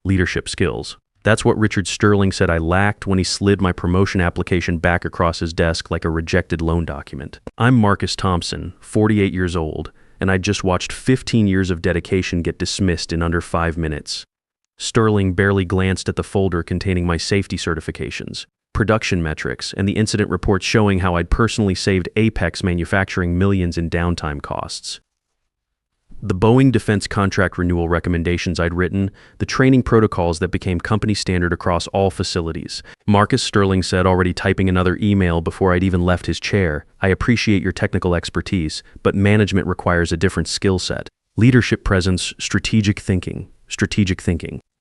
leadership skills. That's what Richard Sterling said I lacked when he slid my promotion application back across his desk like a rejected loan document. I'm Marcus Thompson, 48 years old, and I just watched 15 years of dedication get dismissed in under 5 minutes. Sterling barely glanced at the folder containing my safety certifications, production metrics, and the incident reports showing how I'd personally saved Apex Manufacturing millions in downtime costs. The Boeing defense contract renewal recommendations I'd written, the training protocols that became company standard across all facilities. Marcus, Sterling said, already typing another email before I'd even left his chair. I appreciate your technical expertise, but management requires a different skill set. Leadership presence, strategic thinking.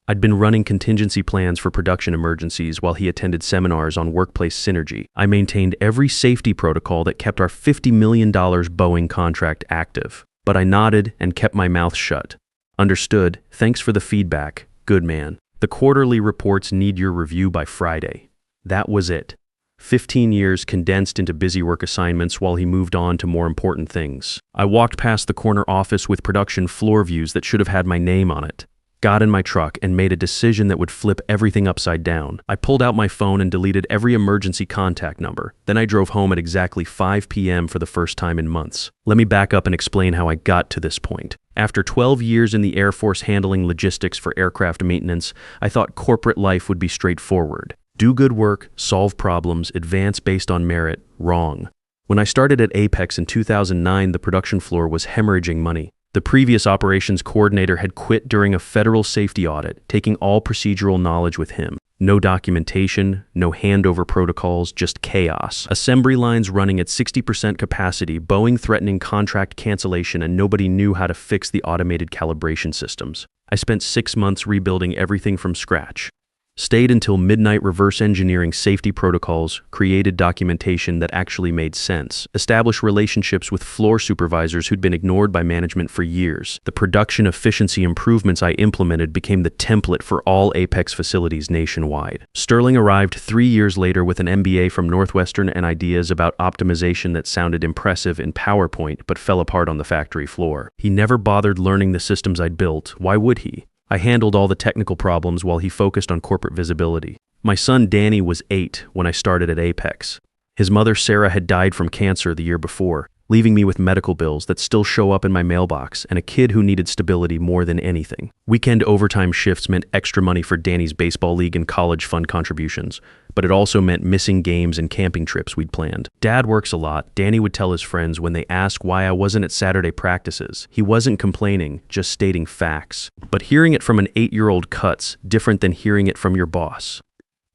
I'd been running contingency plans for production emergencies while he attended seminars on workplace synergy. I maintained every safety protocol that kept our $50 million Boeing contract active. But I nodded and kept my mouth shut. Understood. Thanks for the feedback. Good man. The quarterly reports need your review by Friday. That was it. 15 years condensed into busy work assignments while he moved on to more important things. I walked past the corner office with production floor views that should have had my name on it. Got in my truck and made a decision that would flip everything upside down. I pulled out my phone and deleted every emergency contact number. Then I drove home at exactly 5 p.m. for the first time in months. Let me back up and explain how I got to this point. After 12 years in the Air Force handling logistics for aircraft maintenance, I thought corporate life would be straightforward. Do good work, solve problems, advance based on merit. Wrong. When I started at Apex in 2009, the production floor was hemorrhaging money. The previous operations coordinator had quit during a federal safety audit, taking all procedural knowledge with him. No documentation, no handover protocols, just chaos. Assembly lines running at 60% capacity, Boeing threatening contract cancellation, and nobody knew how to fix the automated calibration systems. I spent 6 months rebuilding everything from scratch. Stayed until midnight reverse engineering safety protocols, created documentation that actually made sense, established relationships with floor supervisors who'd been ignored by management for years. The production efficiency improvements I implemented became the template for all Apex facilities nationwide. Sterling arrived 3 years later with an MBA from Northwestern and ideas about optimization that sounded impressive in PowerPoint but fell apart on the factory floor. He never bothered learning the systems I'd built. Why would he? I handled all the technical problems while he focused on corporate visibility. My son Danny was 8 when I started at Apex. His mother Sarah had died from cancer the year before, leaving me with medical bills that still show up in my mailbox and a kid who needed stability more than anything. Weekend overtime shifts meant extra money for Danny's baseball league and college fund contributions, but it also meant missing games and camping trips we'd planned. Dad works a lot, Danny would tell his friends when they asked why I wasn't at Saturday practices. He wasn't complaining, just stating facts. But hearing it from an 8-year-old cuts different than hearing it from your boss.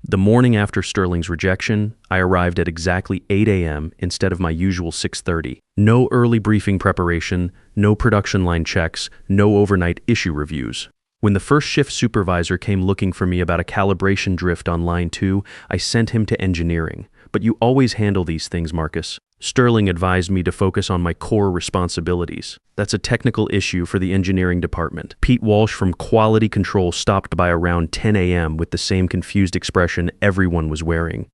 The morning after Sterling's rejection, I arrived at exactly 8 a.m. instead of my usual 6:30. No early briefing preparation, no production line checks, no overnight issue reviews. When the first shift supervisor came looking for me about a calibration drift on line 2, I sent him to engineering. But you always handle these things, Marcus. Sterling advised me to focus on my core responsibilities. That's a technical issue for the engineering department. Pete Walsh from Quality Control stopped by around 10 a.m. with the same confused expression everyone was wearing.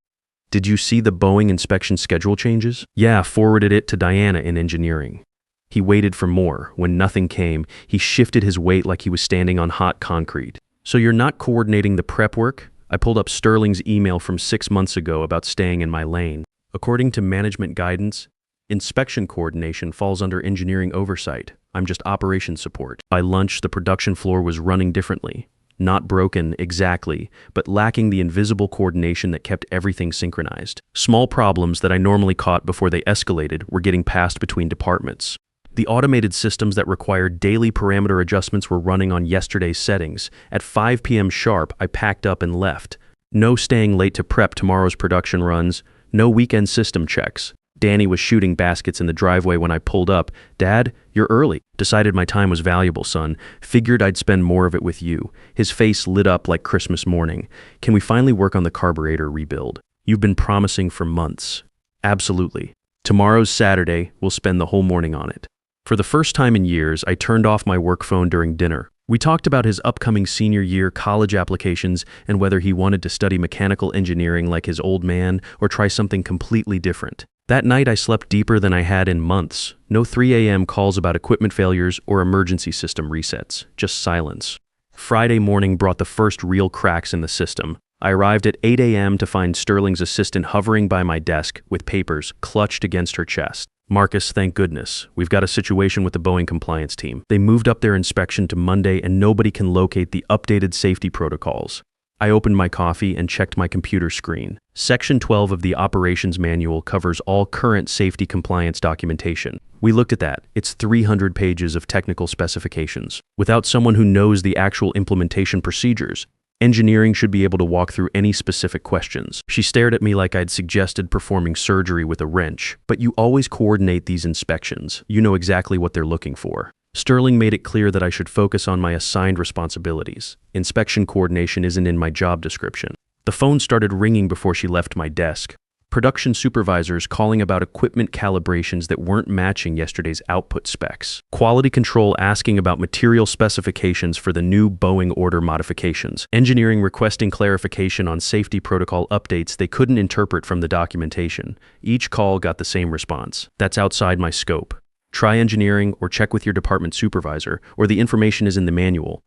Did you see the Boeing inspection schedule changes? Yeah, forwarded it to Diana in engineering. He waited for more. When nothing came, he shifted his weight like he was standing on hot concrete. So you're not coordinating the prep work? I pulled up Sterling's email from 6 months ago about staying in my lane. According to management guidance, inspection coordination falls under engineering oversight. I'm just operations support. By lunch, the production floor was running differently. Not broken, exactly, but lacking the invisible coordination that kept everything synchronized. Small problems that I normally caught before they escalated were getting passed between departments. The automated systems that required daily parameter adjustments were running on yesterday's settings. At 5 p.m. sharp, I packed up and left. No staying late to prep tomorrow's production runs. No weekend system checks. Danny was shooting baskets in the driveway when I pulled up. Dad, you're early. Decided my time was valuable, son. Figured I'd spend more of it with you. His face lit up like Christmas morning. Can we finally work on the carburetor rebuild? You've been promising for months. Absolutely. Tomorrow's Saturday. We'll spend the whole morning on it. For the first time in years, I turned off my work phone during dinner. We talked about his upcoming senior year college applications and whether he wanted to study mechanical engineering like his old man or try something completely different. That night I slept deeper than I had in months. No 3 a.m. calls about equipment failures or emergency system resets. Just silence. Friday morning brought the first real cracks in the system. I arrived at 8 a.m. to find Sterling's assistant hovering by my desk with papers clutched against her chest. Marcus, thank goodness. We've got a situation with the Boeing compliance team. They moved up their inspection to Monday and nobody can locate the updated safety protocols. I opened my coffee and checked my computer screen. Section 12 of the operations manual covers all current safety compliance documentation. We looked at that. It's 300 pages of technical specifications. Without someone who knows the actual implementation procedures, engineering should be able to walk through any specific questions. She stared at me like I'd suggested performing surgery with a wrench. But you always coordinate these inspections. You know exactly what they're looking for. Sterling made it clear that I should focus on my assigned responsibilities. Inspection coordination isn't in my job description. The phone started ringing before she left my desk. Production supervisors calling about equipment calibrations that weren't matching yesterday's output specs. Quality control asking about material specifications for the new Boeing order modifications. Engineering requesting clarification on safety protocol updates they couldn't interpret from the documentation. Each call got the same response. That's outside my scope. Try engineering or check with your department supervisor, or the information is in the manual.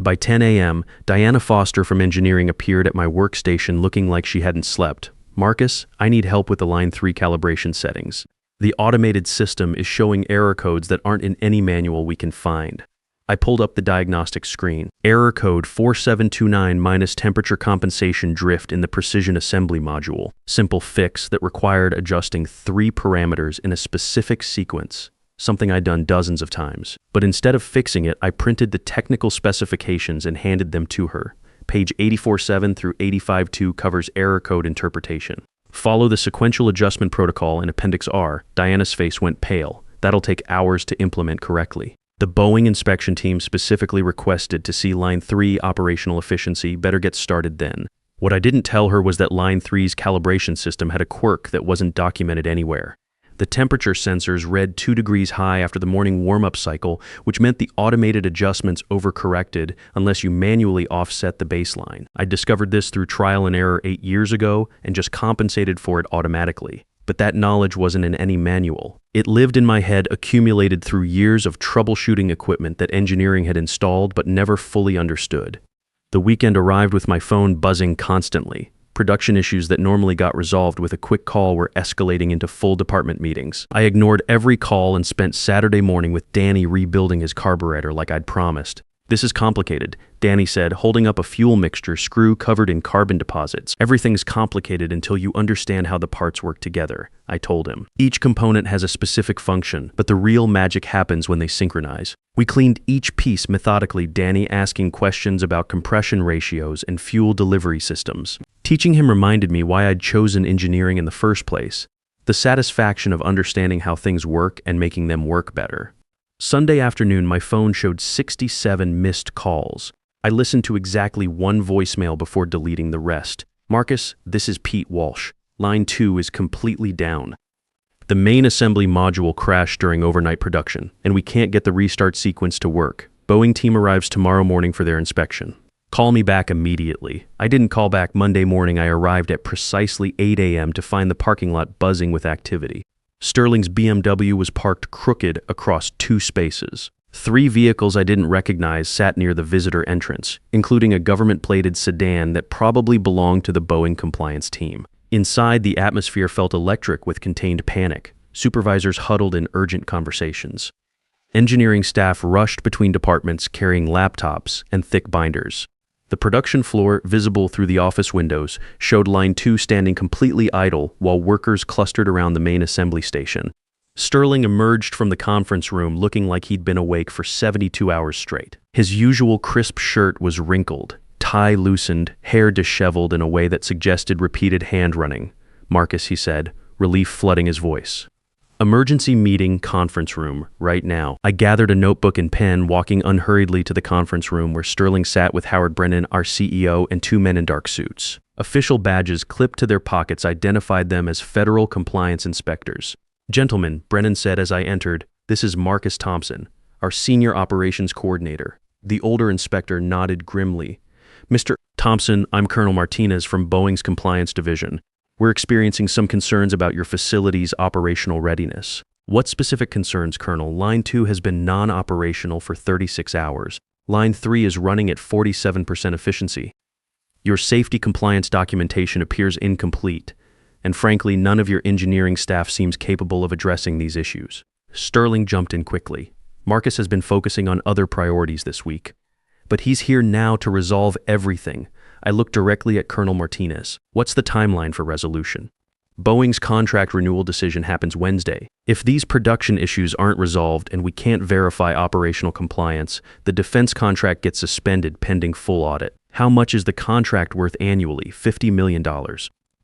By 10 a.m., Diana Foster from engineering appeared at my workstation looking like she hadn't slept. Marcus, I need help with the Line 3 calibration settings. The automated system is showing error codes that aren't in any manual we can find. I pulled up the diagnostic screen. Error code 4729 minus temperature compensation drift in the precision assembly module. Simple fix that required adjusting 3 parameters in a specific sequence, something I'd done dozens of times. But instead of fixing it, I printed the technical specifications and handed them to her. Page 84.7 through 85.2 covers error code interpretation. Follow the sequential adjustment protocol in Appendix R. Diana's face went pale. That'll take hours to implement correctly. The Boeing inspection team specifically requested to see Line 3 operational efficiency. Better get started then. What I didn't tell her was that Line 3's calibration system had a quirk that wasn't documented anywhere. The temperature sensors read 2 degrees high after the morning warm-up cycle, which meant the automated adjustments overcorrected unless you manually offset the baseline. I discovered this through trial and error 8 years ago and just compensated for it automatically. But that knowledge wasn't in any manual. It lived in my head, accumulated through years of troubleshooting equipment that engineering had installed but never fully understood. The weekend arrived with my phone buzzing constantly. Production issues that normally got resolved with a quick call were escalating into full department meetings. I ignored every call and spent Saturday morning with Danny rebuilding his carburetor like I'd promised. This is complicated, Danny said, holding up a fuel mixture screw covered in carbon deposits. Everything's complicated until you understand how the parts work together, I told him. Each component has a specific function, but the real magic happens when they synchronize. We cleaned each piece methodically, Danny asking questions about compression ratios and fuel delivery systems. Teaching him reminded me why I'd chosen engineering in the first place, the satisfaction of understanding how things work and making them work better. Sunday afternoon, my phone showed 67 missed calls. I listened to exactly 1 voicemail before deleting the rest. Marcus, this is Pete Walsh. Line 2 is completely down. The main assembly module crashed during overnight production, and we can't get the restart sequence to work. Boeing team arrives tomorrow morning for their inspection. Call me back immediately. I didn't call back Monday morning. I arrived at precisely 8 a.m. to find the parking lot buzzing with activity. Sterling's BMW was parked crooked across 2 spaces. 3 vehicles I didn't recognize sat near the visitor entrance, including a government-plated sedan that probably belonged to the Boeing compliance team. Inside, the atmosphere felt electric with contained panic. Supervisors huddled in urgent conversations. Engineering staff rushed between departments carrying laptops and thick binders. The production floor, visible through the office windows, showed Line 2 standing completely idle while workers clustered around the main assembly station. Sterling emerged from the conference room looking like he'd been awake for 72 hours straight. His usual crisp shirt was wrinkled, tie loosened, hair disheveled in a way that suggested repeated hand-running. Marcus, he said, relief flooding his voice. Emergency meeting, conference room, right now. I gathered a notebook and pen, walking unhurriedly to the conference room where Sterling sat with Howard Brennan, our CEO, and 2 men in dark suits. Official badges clipped to their pockets identified them as federal compliance inspectors. Gentlemen, Brennan said as I entered, this is Marcus Thompson, our senior operations coordinator. The older inspector nodded grimly. Mr. Thompson, I'm Colonel Martinez from Boeing's compliance division. We're experiencing some concerns about your facility's operational readiness. What specific concerns, Colonel? Line 2 has been non-operational for 36 hours. Line 3 is running at 47% efficiency. Your safety compliance documentation appears incomplete, and frankly, none of your engineering staff seems capable of addressing these issues. Sterling jumped in quickly. Marcus has been focusing on other priorities this week. But he's here now to resolve everything. I looked directly at Colonel Martinez. What's the timeline for resolution? Boeing's contract renewal decision happens Wednesday. If these production issues aren't resolved and we can't verify operational compliance, the defense contract gets suspended pending full audit. How much is the contract worth annually? $50 million.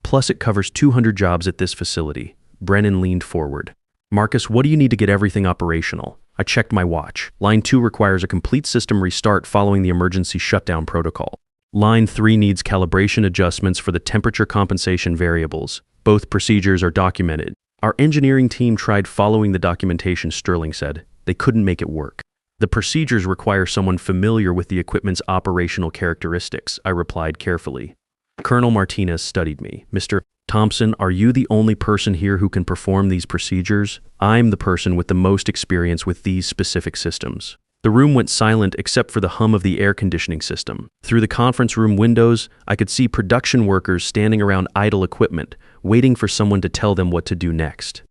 Plus it covers 200 jobs at this facility. Brennan leaned forward. Marcus, what do you need to get everything operational? I checked my watch. Line 2 requires a complete system restart following the emergency shutdown protocol. Line 3 needs calibration adjustments for the temperature compensation variables. Both procedures are documented. Our engineering team tried following the documentation, Sterling said. They couldn't make it work. The procedures require someone familiar with the equipment's operational characteristics, I replied carefully. Colonel Martinez studied me. Mr. Thompson, are you the only person here who can perform these procedures? I'm the person with the most experience with these specific systems. The room went silent except for the hum of the air conditioning system. Through the conference room windows, I could see production workers standing around idle equipment, waiting for someone to tell them what to do next.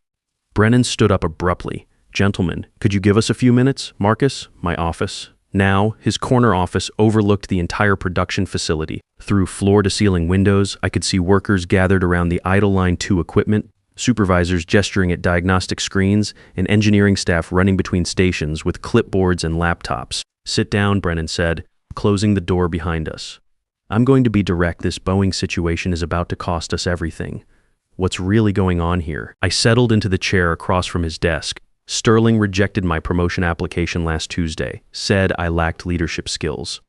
Brennan stood up abruptly. Gentlemen, could you give us a few minutes? Marcus, my office. Now, his corner office overlooked the entire production facility. Through floor-to-ceiling windows, I could see workers gathered around the idle Line 2 equipment, supervisors gesturing at diagnostic screens, and engineering staff running between stations with clipboards and laptops. Sit down, Brennan said, closing the door behind us. I'm going to be direct. This Boeing situation is about to cost us everything. What's really going on here? I settled into the chair across from his desk. Sterling rejected my promotion application last Tuesday, said I lacked leadership skills.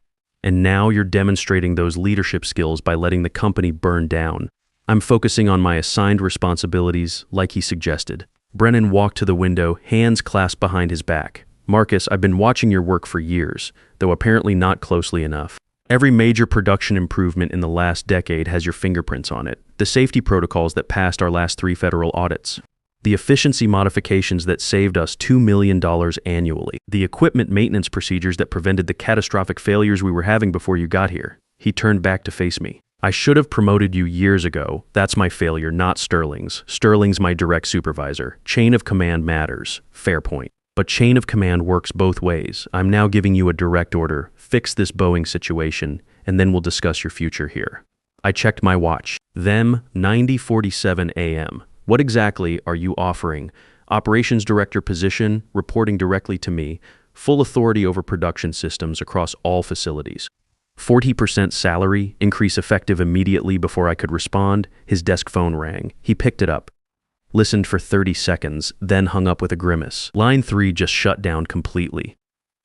And now you're demonstrating those leadership skills by letting the company burn down. I'm focusing on my assigned responsibilities, like he suggested. Brennan walked to the window, hands clasped behind his back. Marcus, I've been watching your work for years, though apparently not closely enough. Every major production improvement in the last decade has your fingerprints on it. The safety protocols that passed our last 3 federal audits. The efficiency modifications that saved us $2 million annually. The equipment maintenance procedures that prevented the catastrophic failures we were having before you got here. He turned back to face me. I should have promoted you years ago. That's my failure, not Sterling's. Sterling's my direct supervisor. Chain of command matters. Fair point. But chain of command works both ways. I'm now giving you a direct order. Fix this Boeing situation, and then we'll discuss your future here. I checked my watch. Them, 9:47 a.m. What exactly are you offering? Operations director position, reporting directly to me, full authority over production systems across all facilities. 40% salary, increase effective immediately. Before I could respond, his desk phone rang. He picked it up, listened for 30 seconds, then hung up with a grimace. Line 3 just shut down completely.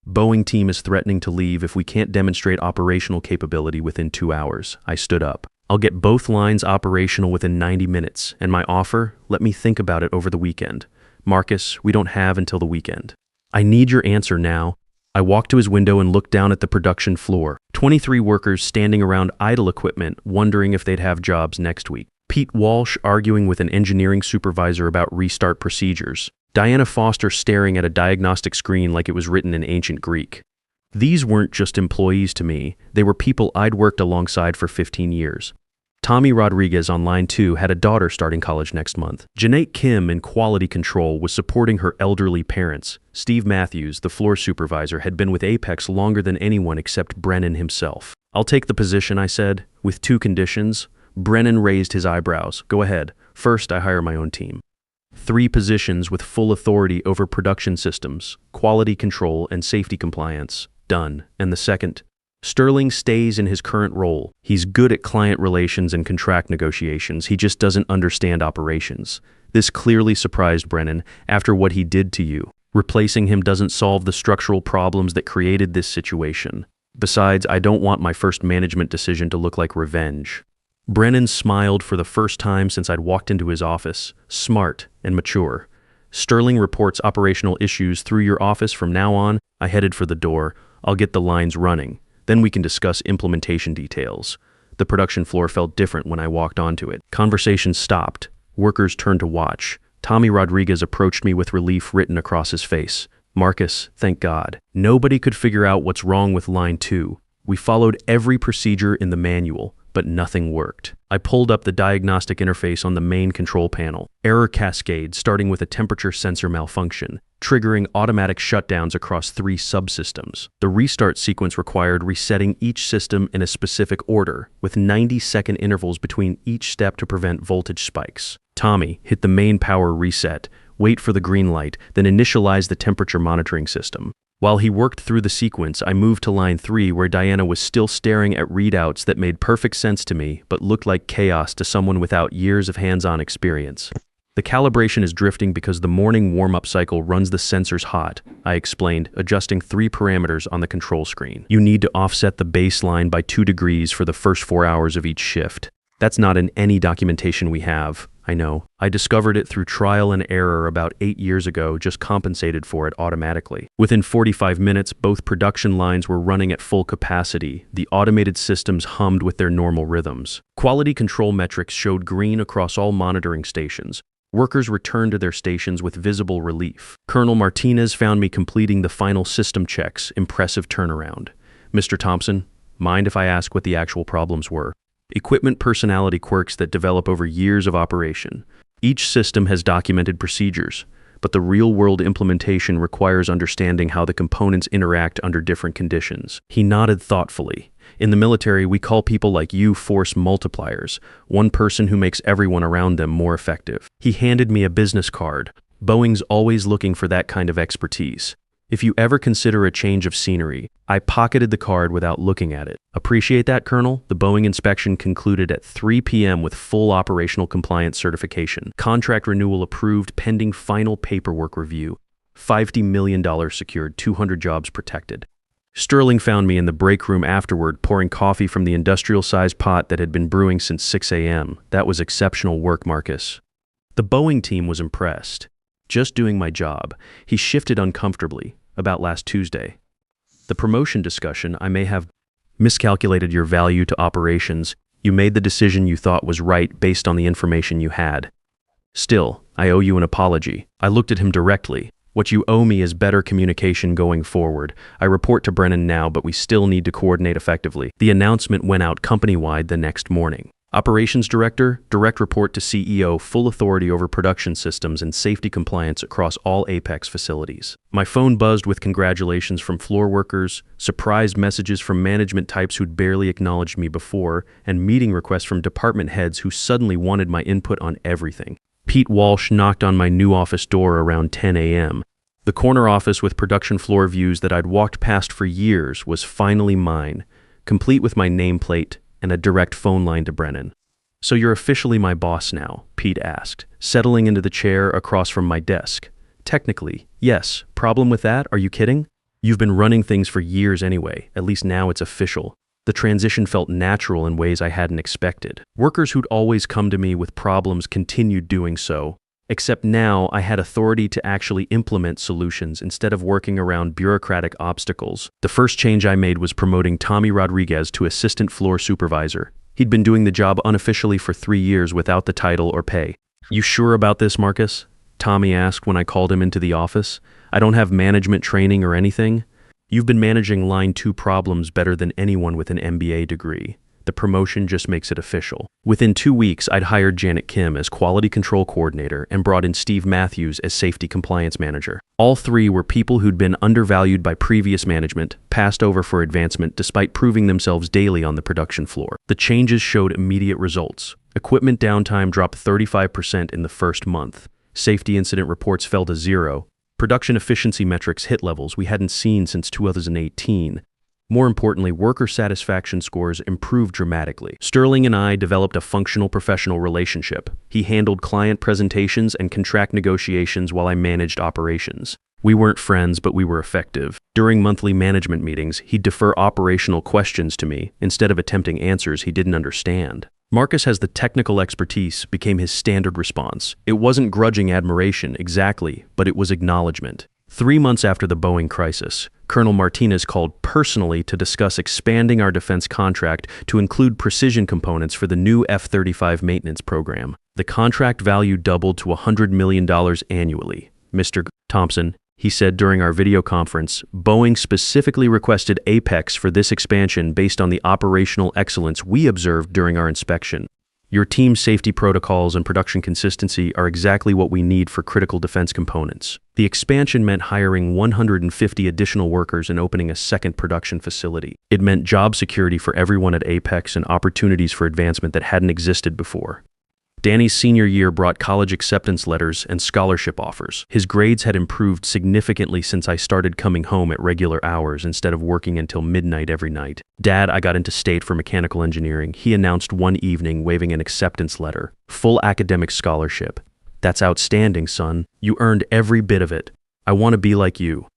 Boeing team is threatening to leave if we can't demonstrate operational capability within 2 hours. I stood up. I'll get both lines operational within 90 minutes, and my offer, let me think about it over the weekend. Marcus, we don't have until the weekend. I need your answer now. I walked to his window and looked down at the production floor. 23 workers standing around idle equipment, wondering if they'd have jobs next week. Pete Walsh arguing with an engineering supervisor about restart procedures. Diana Foster staring at a diagnostic screen like it was written in ancient Greek. These weren't just employees to me, they were people I'd worked alongside for 15 years. Tommy Rodriguez on line 2 had a daughter starting college next month. Janae Kim in quality control was supporting her elderly parents. Steve Matthews, the floor supervisor, had been with Apex longer than anyone except Brennan himself. I'll take the position, I said, with 2 conditions. Brennan raised his eyebrows. Go ahead. First, I hire my own team. 3 positions with full authority over production systems, quality control, and safety compliance. Done. And the second, Sterling stays in his current role. He's good at client relations and contract negotiations. He just doesn't understand operations. This clearly surprised Brennan after what he did to you. Replacing him doesn't solve the structural problems that created this situation. Besides, I don't want my first management decision to look like revenge. Brennan smiled for the first time since I'd walked into his office, smart and mature. Sterling reports operational issues through your office from now on. I headed for the door. I'll get the lines running. Then we can discuss implementation details. The production floor felt different when I walked onto it. Conversation stopped. Workers turned to watch. Tommy Rodriguez approached me with relief written across his face. Marcus, thank God. Nobody could figure out what's wrong with line 2. We followed every procedure in the manual, but nothing worked. I pulled up the diagnostic interface on the main control panel. Error cascade starting with a temperature sensor malfunction, triggering automatic shutdowns across 3 subsystems. The restart sequence required resetting each system in a specific order, with 90-second intervals between each step to prevent voltage spikes. Tommy, hit the main power reset, wait for the green light, then initialize the temperature monitoring system. While he worked through the sequence, I moved to line 3 where Diana was still staring at readouts that made perfect sense to me but looked like chaos to someone without years of hands-on experience. The calibration is drifting because the morning warm-up cycle runs the sensors hot, I explained, adjusting 3 parameters on the control screen. You need to offset the baseline by 2 degrees for the first 4 hours of each shift. That's not in any documentation we have. I know. I discovered it through trial and error about 8 years ago, just compensated for it automatically. Within 45 minutes, both production lines were running at full capacity. The automated systems hummed with their normal rhythms. Quality control metrics showed green across all monitoring stations. Workers returned to their stations with visible relief. Colonel Martinez found me completing the final system checks. Impressive turnaround. Mr. Thompson, mind if I ask what the actual problems were? Equipment personality quirks that develop over years of operation. Each system has documented procedures, but the real-world implementation requires understanding how the components interact under different conditions. He nodded thoughtfully. In the military, we call people like you force multipliers, one person who makes everyone around them more effective. He handed me a business card. Boeing's always looking for that kind of expertise. If you ever consider a change of scenery, I pocketed the card without looking at it. Appreciate that, Colonel? The Boeing inspection concluded at 3 p.m. with full operational compliance certification. Contract renewal approved pending final paperwork review. $50 million secured, 200 jobs protected. Sterling found me in the break room afterward, pouring coffee from the industrial-sized pot that had been brewing since 6 a.m. That was exceptional work, Marcus. The Boeing team was impressed. Just doing my job. He shifted uncomfortably, about last Tuesday. The promotion discussion, I may have miscalculated your value to operations. You made the decision you thought was right based on the information you had. Still, I owe you an apology. I looked at him directly. What you owe me is better communication going forward. I report to Brennan now, but we still need to coordinate effectively. The announcement went out company-wide the next morning. Operations Director, direct report to CEO, full authority over production systems and safety compliance across all Apex facilities. My phone buzzed with congratulations from floor workers, surprised messages from management types who'd barely acknowledged me before, and meeting requests from department heads who suddenly wanted my input on everything. Pete Walsh knocked on my new office door around 10 a.m. The corner office with production floor views that I'd walked past for years was finally mine, complete with my nameplate and a direct phone line to Brennan. So you're officially my boss now, Pete asked, settling into the chair across from my desk. Technically, yes. Problem with that? Are you kidding? You've been running things for years anyway. At least now it's official. The transition felt natural in ways I hadn't expected. Workers who'd always come to me with problems continued doing so, except now I had authority to actually implement solutions instead of working around bureaucratic obstacles. The first change I made was promoting Tommy Rodriguez to assistant floor supervisor. He'd been doing the job unofficially for 3 years without the title or pay. You sure about this, Marcus? Tommy asked when I called him into the office. I don't have management training or anything. You've been managing line 2 problems better than anyone with an MBA degree. The promotion just makes it official. Within 2 weeks, I'd hired Janet Kim as Quality Control Coordinator and brought in Steve Matthews as Safety Compliance Manager. All 3 were people who'd been undervalued by previous management, passed over for advancement despite proving themselves daily on the production floor. The changes showed immediate results. Equipment downtime dropped 35% in the first month. Safety incident reports fell to 0. Production efficiency metrics hit levels we hadn't seen since 2018. More importantly, worker satisfaction scores improved dramatically. Sterling and I developed a functional professional relationship. He handled client presentations and contract negotiations while I managed operations. We weren't friends, but we were effective. During monthly management meetings, he'd defer operational questions to me instead of attempting answers he didn't understand. Marcus has the technical expertise became his standard response. It wasn't grudging admiration, exactly, but it was acknowledgement. 3 months after the Boeing crisis, Colonel Martinez called personally to discuss expanding our defense contract to include precision components for the new F-35 maintenance program. The contract value doubled to $100 million annually. Mr. Thompson, He said during our video conference, Boeing specifically requested Apex for this expansion based on the operational excellence we observed during our inspection. Your team's safety protocols and production consistency are exactly what we need for critical defense components. The expansion meant hiring 150 additional workers and opening a second production facility. It meant job security for everyone at Apex and opportunities for advancement that hadn't existed before. Danny's senior year brought college acceptance letters and scholarship offers. His grades had improved significantly since I started coming home at regular hours instead of working until midnight every night. Dad, I got into state for mechanical engineering. He announced one evening, waving an acceptance letter. Full academic scholarship. That's outstanding, son. You earned every bit of it. I want to be like you.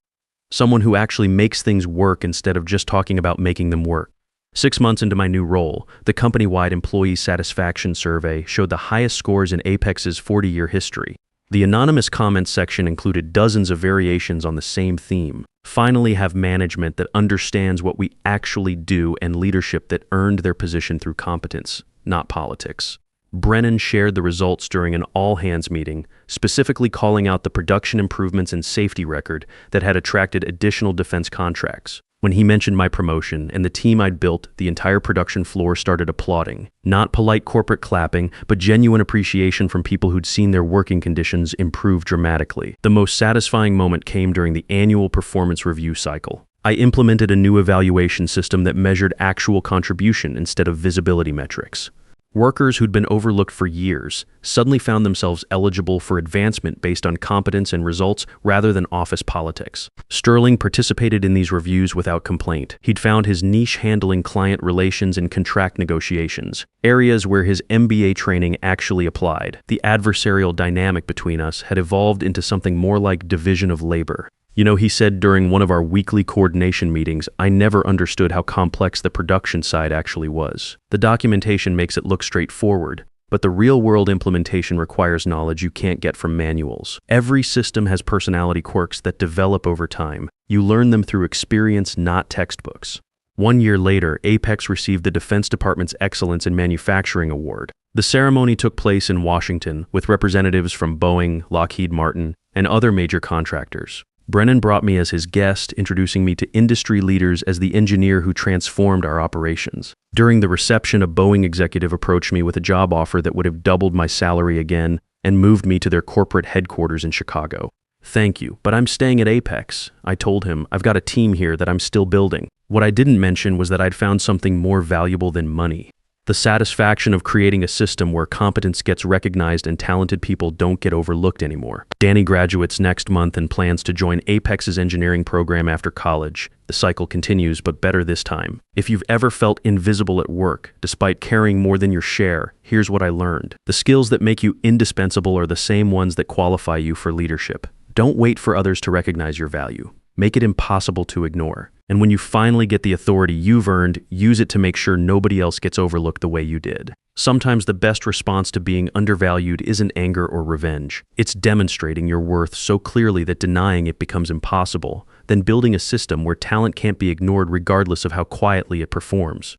Someone who actually makes things work instead of just talking about making them work. 6 months into my new role, the company-wide employee satisfaction survey showed the highest scores in Apex's 40-year history. The anonymous comments section included dozens of variations on the same theme. Finally have management that understands what we actually do and leadership that earned their position through competence, not politics. Brennan shared the results during an all-hands meeting, specifically calling out the production improvements and safety record that had attracted additional defense contracts. When he mentioned my promotion and the team I'd built, the entire production floor started applauding. Not polite corporate clapping, but genuine appreciation from people who'd seen their working conditions improve dramatically. The most satisfying moment came during the annual performance review cycle. I implemented a new evaluation system that measured actual contribution instead of visibility metrics. Workers who'd been overlooked for years suddenly found themselves eligible for advancement based on competence and results rather than office politics. Sterling participated in these reviews without complaint. He'd found his niche handling client relations and contract negotiations, areas where his MBA training actually applied. The adversarial dynamic between us had evolved into something more like division of labor. You know, he said during one of our weekly coordination meetings, I never understood how complex the production side actually was. The documentation makes it look straightforward, but the real-world implementation requires knowledge you can't get from manuals. Every system has personality quirks that develop over time. You learn them through experience, not textbooks. 1 year later, Apex received the Defense Department's Excellence in Manufacturing Award. The ceremony took place in Washington with representatives from Boeing, Lockheed Martin, and other major contractors. Brennan brought me as his guest, introducing me to industry leaders as the engineer who transformed our operations. During the reception, a Boeing executive approached me with a job offer that would have doubled my salary again and moved me to their corporate headquarters in Chicago. Thank you, but I'm staying at Apex. I told him, I've got a team here that I'm still building. What I didn't mention was that I'd found something more valuable than money. The satisfaction of creating a system where competence gets recognized and talented people don't get overlooked anymore. Danny graduates next month and plans to join Apex's engineering program after college. The cycle continues, but better this time. If you've ever felt invisible at work, despite carrying more than your share, here's what I learned. The skills that make you indispensable are the same ones that qualify you for leadership. Don't wait for others to recognize your value. Make it impossible to ignore. And when you finally get the authority you've earned, use it to make sure nobody else gets overlooked the way you did. Sometimes the best response to being undervalued isn't anger or revenge. It's demonstrating your worth so clearly that denying it becomes impossible, then building a system where talent can't be ignored regardless of how quietly it performs.